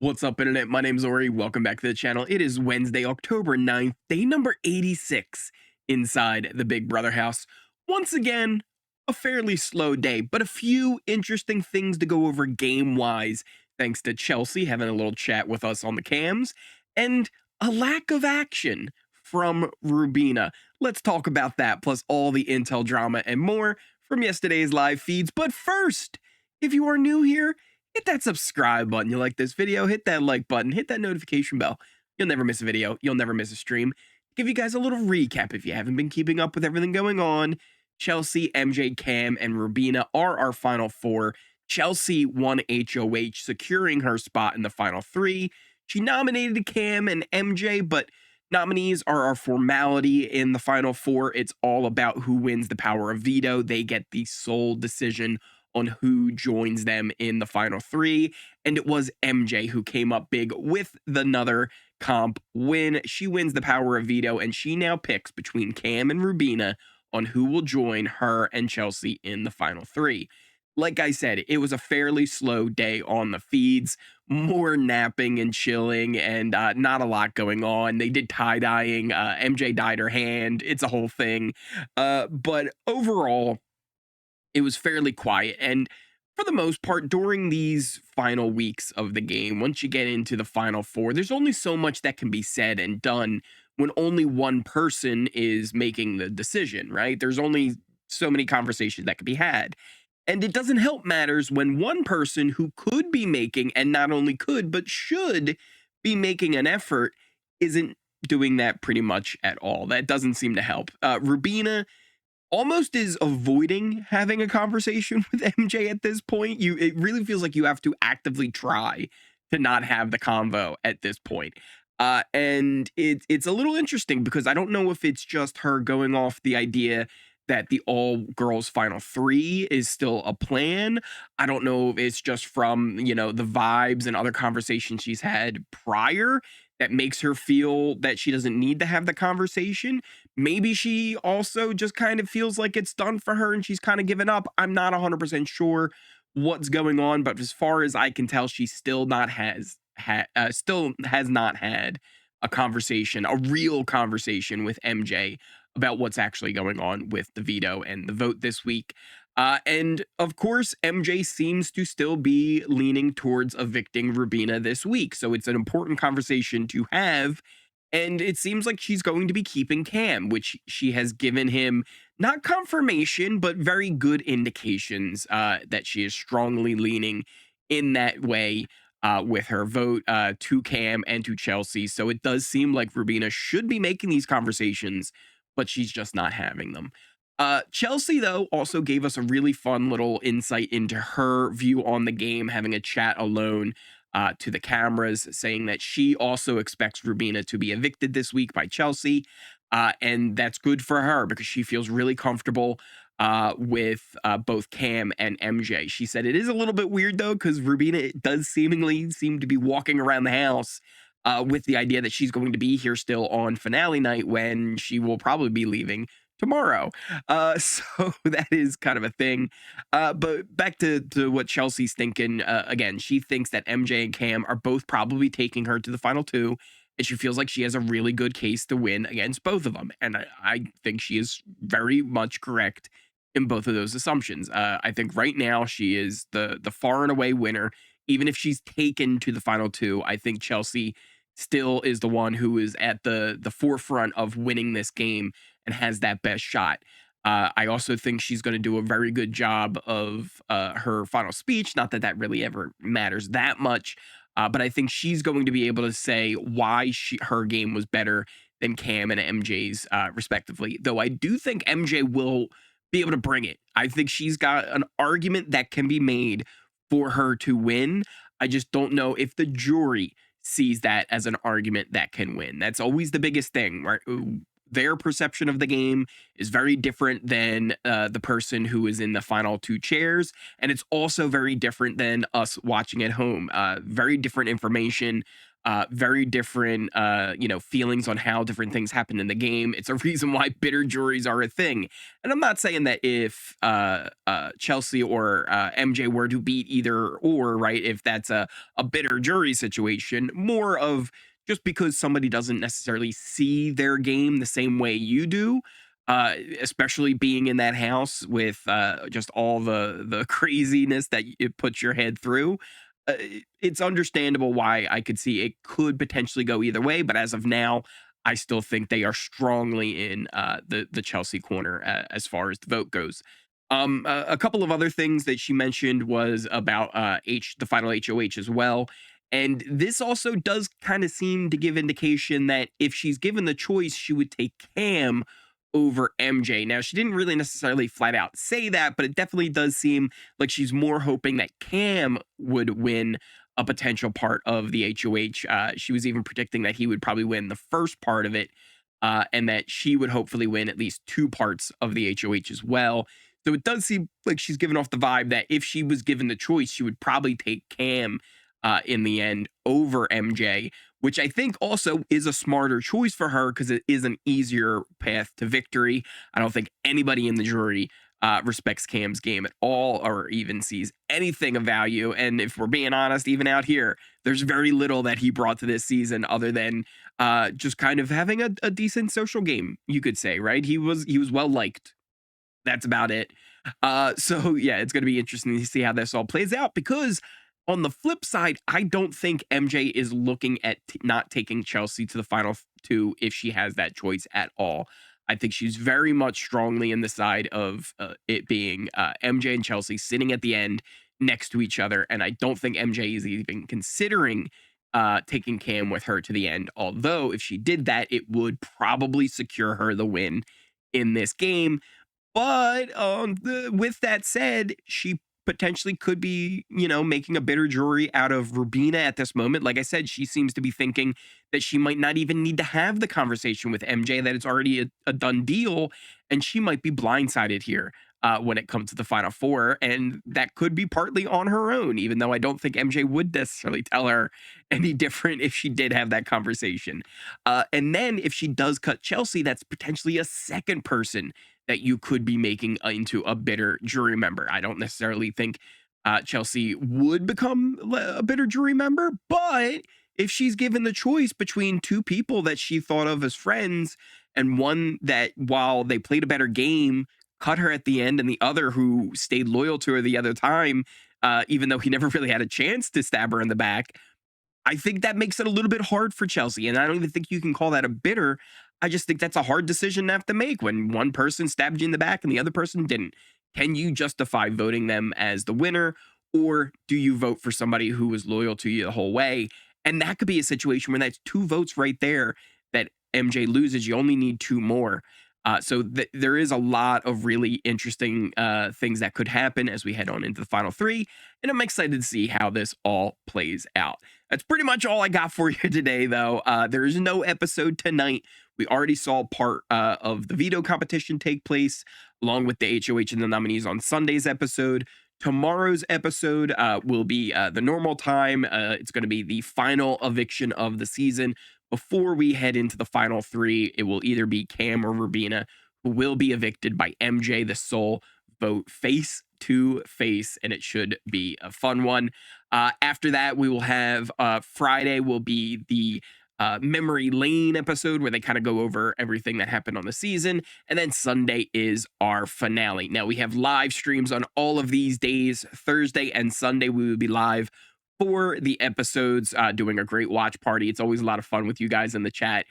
What's up, internet? My name's Ori. Welcome back to the channel. It is Wednesday, October 9th, day number 86 inside the Big Brother house. Once again, a fairly slow day, but a few interesting things to go over game-wise, thanks to Chelsea having a little chat with us on the cams, and a lack of action from Rubina. Let's talk about that, plus all the intel drama and more from yesterday's live feeds. But first, if you are new here, hit that subscribe button. You like this video, hit that like button, hit that notification bell. You'll never miss a video. You'll never miss a stream. Give you guys a little recap if you haven't been keeping up with everything going on. Chelsea, MJ, Cam, and Rubina are our final four. Chelsea won HOH, securing her spot in the final three. She nominated Cam and MJ, but nominees are our formality in the final four. It's all about who wins the power of veto. They get the sole decision on who joins them in the final three. And it was MJ who came up big with another comp win. She wins the power of veto, and she now picks between Cam and Rubina on who will join her and Chelsea in the final three. Like I said, it was a fairly slow day on the feeds, more napping and chilling, and not a lot going on. They did tie-dyeing. MJ dyed her hand. It's a whole thing. But overall, it was fairly quiet. And for the most part, during these final weeks of the game, once you get into the final four, there's only so much that can be said and done when only one person is making the decision, right? There's only so many conversations that can be had. And it doesn't help matters when one person who could be making, and not only could, but should be making an effort, isn't doing that pretty much at all. That doesn't seem to help. Rubina almost is avoiding having a conversation with MJ at this point. It really feels like you have to actively try to not have the convo at this point. And it's a little interesting because I don't know if it's just her going off the idea that the all-girls final three is still a plan. I don't know if it's just from, the vibes and other conversations she's had prior that makes her feel that she doesn't need to have the conversation. Maybe she also just kind of feels like it's done for her and she's kind of given up. I'm not 100% sure what's going on, but as far as I can tell, she still has not had a conversation, a real conversation with MJ about what's actually going on with the veto and the vote this week. And of course, MJ seems to still be leaning towards evicting Rubina this week. So it's an important conversation to have. And it seems like she's going to be keeping Cam, which she has given him not confirmation, but very good indications that she is strongly leaning in that way with her vote to Cam and to Chelsea. So it does seem like Rubina should be making these conversations, but she's just not having them. Chelsea, though, also gave us a really fun little insight into her view on the game, having a chat alone to the cameras, saying that she also expects Rubina to be evicted this week by Chelsea. And that's good for her because she feels really comfortable with both Cam and MJ. She said it is a little bit weird, though, because Rubina does seemingly seem to be walking around the house with the idea that she's going to be here still on finale night when she will probably be leaving tomorrow. So that is kind of a thing. But back to what Chelsea's thinking. Again, she thinks that MJ and Cam are both probably taking her to the final two, and she feels like she has a really good case to win against both of them. And I think she is very much correct in both of those assumptions. I think right now she is the far and away winner. Even if she's taken to the final two, I think Chelsea still is the one who is at the forefront of winning this game and has that best shot. I also think she's going to do a very good job of her final speech. Not that that really ever matters that much, but I think she's going to be able to say why her game was better than Cam and MJ's respectively. Though I do think MJ will be able to bring it. I think she's got an argument that can be made for her to win. I just don't know if the jury sees that as an argument that can win. That's always the biggest thing, right? their perception of the game is very different than the person who is in the final two chairs, and it's also very different than us watching at home. Very different information, very different, feelings on how different things happen in the game. It's a reason why bitter juries are a thing. And I'm not saying that if Chelsea or MJ were to beat either or, right, if that's a bitter jury situation, more of just because somebody doesn't necessarily see their game the same way you do. Especially being in that house with just all the craziness that it puts your head through, it's understandable why I could see it could potentially go either way. But as of now, I still think they are strongly in the Chelsea corner as far as the vote goes. A couple of other things that she mentioned was about the final HOH as well. And this also does kind of seem to give indication that if she's given the choice, she would take Cam over MJ. Now, she didn't really necessarily flat out say that, but it definitely does seem like she's more hoping that Cam would win a potential part of the HOH. She was even predicting that he would probably win the first part of it, and that she would hopefully win at least two parts of the HOH as well. So it does seem like she's giving off the vibe that if she was given the choice, she would probably take Cam in the end over MJ, which I think also is a smarter choice for her because it is an easier path to victory. I don't think anybody in the jury respects Cam's game at all or even sees anything of value. And if we're being honest, even out here, there's very little that he brought to this season other than just kind of having a decent social game, you could say, right? He was well liked. That's about it. So yeah, it's going to be interesting to see how this all plays out because on the flip side, I don't think MJ is looking at not taking Chelsea to the final two if she has that choice at all. I think she's very much strongly in the side of it being MJ and Chelsea sitting at the end next to each other. And I don't think MJ is even considering taking Cam with her to the end. Although if she did that, it would probably secure her the win in this game. But with that said, she potentially could be, making a bitter jury out of Rubina at this moment. Like I said, she seems to be thinking that she might not even need to have the conversation with MJ, that it's already a done deal, and she might be blindsided here when it comes to the Final Four. And that could be partly on her own, even though I don't think MJ would necessarily tell her any different if she did have that conversation. And then if she does cut Chelsea, that's potentially a second person that you could be making into a bitter jury member. I don't necessarily think Chelsea would become a bitter jury member, but if she's given the choice between two people that she thought of as friends and one that, while they played a better game, cut her at the end, and the other who stayed loyal to her the other time, even though he never really had a chance to stab her in the back, I think that makes it a little bit hard for Chelsea. And I don't even think you can call that a bitter. I just think that's a hard decision to have to make when one person stabbed you in the back and the other person didn't. Can you justify voting them as the winner, or do you vote for somebody who was loyal to you the whole way? And that could be a situation where that's two votes right there that MJ loses. You only need two more. So there is a lot of really interesting things that could happen as we head on into the final three. And I'm excited to see how this all plays out. That's pretty much all I got for you today, though. There is no episode tonight. We already saw part of the veto competition take place, along with the HOH and the nominees on Sunday's episode. Tomorrow's episode will be the normal time. It's going to be the final eviction of the season. Before we head into the final three, it will either be Cam or Rubina who will be evicted by MJ, the sole vote face to face, and it should be a fun one. After that, we will have Friday will be the memory lane episode where they kind of go over everything that happened on the season, and then Sunday is our finale. Now we have live streams on all of these days. Thursday and Sunday we will be live for the episodes, doing a great watch party. It's always a lot of fun with you guys in the chat.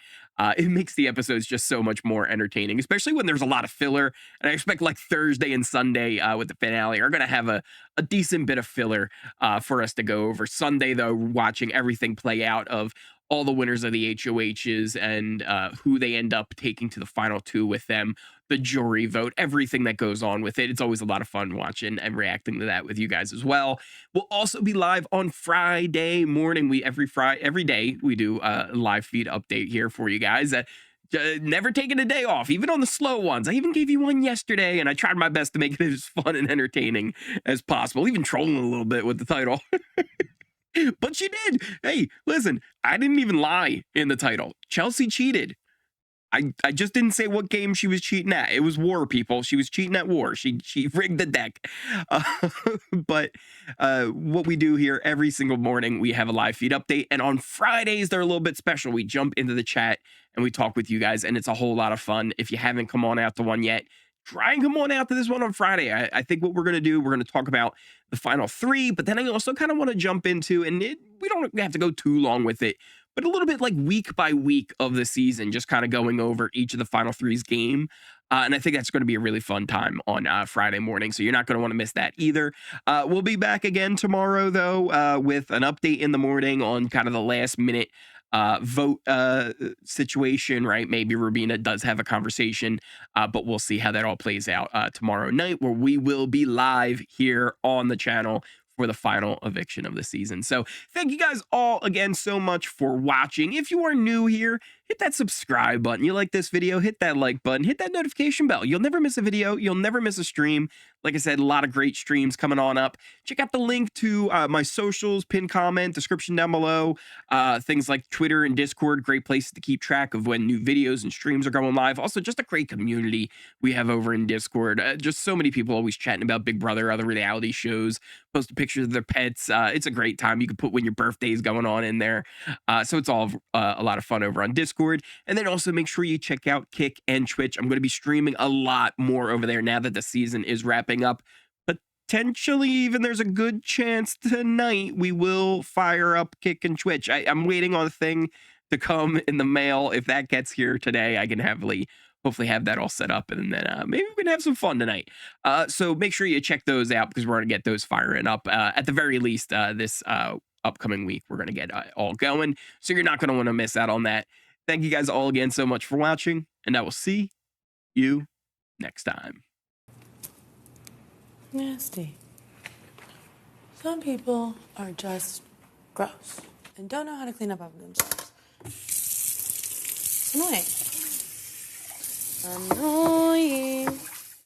It makes the episodes just so much more entertaining, especially when there's a lot of filler. And I expect like Thursday and Sunday with the finale are going to have a decent bit of filler for us to go over. Sunday, though, watching everything play out of all the winners of the HOHs and who they end up taking to the final two with them, the jury vote, everything that goes on with it. It's always a lot of fun watching and reacting to that with you guys as well. We'll also be live on Friday morning. Every day we do a live feed update here for you guys. Never taking a day off, even on the slow ones. I even gave you one yesterday, and I tried my best to make it as fun and entertaining as possible, even trolling a little bit with the title. But she did. Hey, listen, I didn't even lie in the title. Chelsea cheated. I just didn't say what game she was cheating at. It was war, people. She was cheating at war. She rigged the deck. But what we do here every single morning, we have a live feed update. And on Fridays, they're a little bit special. We jump into the chat and we talk with you guys. And it's a whole lot of fun. If you haven't come on out to one yet, try and come on out to this one on Friday. I think what we're going to do, we're going to talk about the final 3. But then I also kind of want to jump into, and we don't have to go too long with it, but a little bit like week by week of the season, just kind of going over each of the final 3's game. And I think that's going to be a really fun time on Friday morning. So you're not going to want to miss that either. We'll be back again tomorrow, though, with an update in the morning on kind of the last minute vote situation, right? Maybe Rubina does have a conversation, but we'll see how that all plays out tomorrow night, where we will be live here on the channel for the final eviction of the season. So thank you guys all again so much for watching. If you are new here, hit that subscribe button. You like this video, hit that like button, hit that notification bell. You'll never miss a video. You'll never miss a stream. Like I said, a lot of great streams coming on up. Check out the link to my socials, pinned comment, description down below. Things like Twitter and Discord, great places to keep track of when new videos and streams are going live. Also, just a great community we have over in Discord. Just so many people always chatting about Big Brother, other reality shows, posting pictures of their pets. It's a great time. You can put when your birthday is going on in there. So it's all a lot of fun over on Discord. And then also make sure you check out Kick and Twitch. I'm going to be streaming a lot more over there now that the season is wrapping up. Potentially even there's a good chance tonight we will fire up Kick and Twitch. I'm waiting on a thing to come in the mail. If that gets here today, I can hopefully have that all set up, and then maybe we can have some fun tonight. So make sure you check those out, because we're going to get those firing up at the very least this upcoming week. We're going to get all going, so you're not going to want to miss out on that. Thank you guys all again so much for watching, and I will see you next time. Nasty. Some people are just gross and don't know how to clean up after themselves. It's annoying.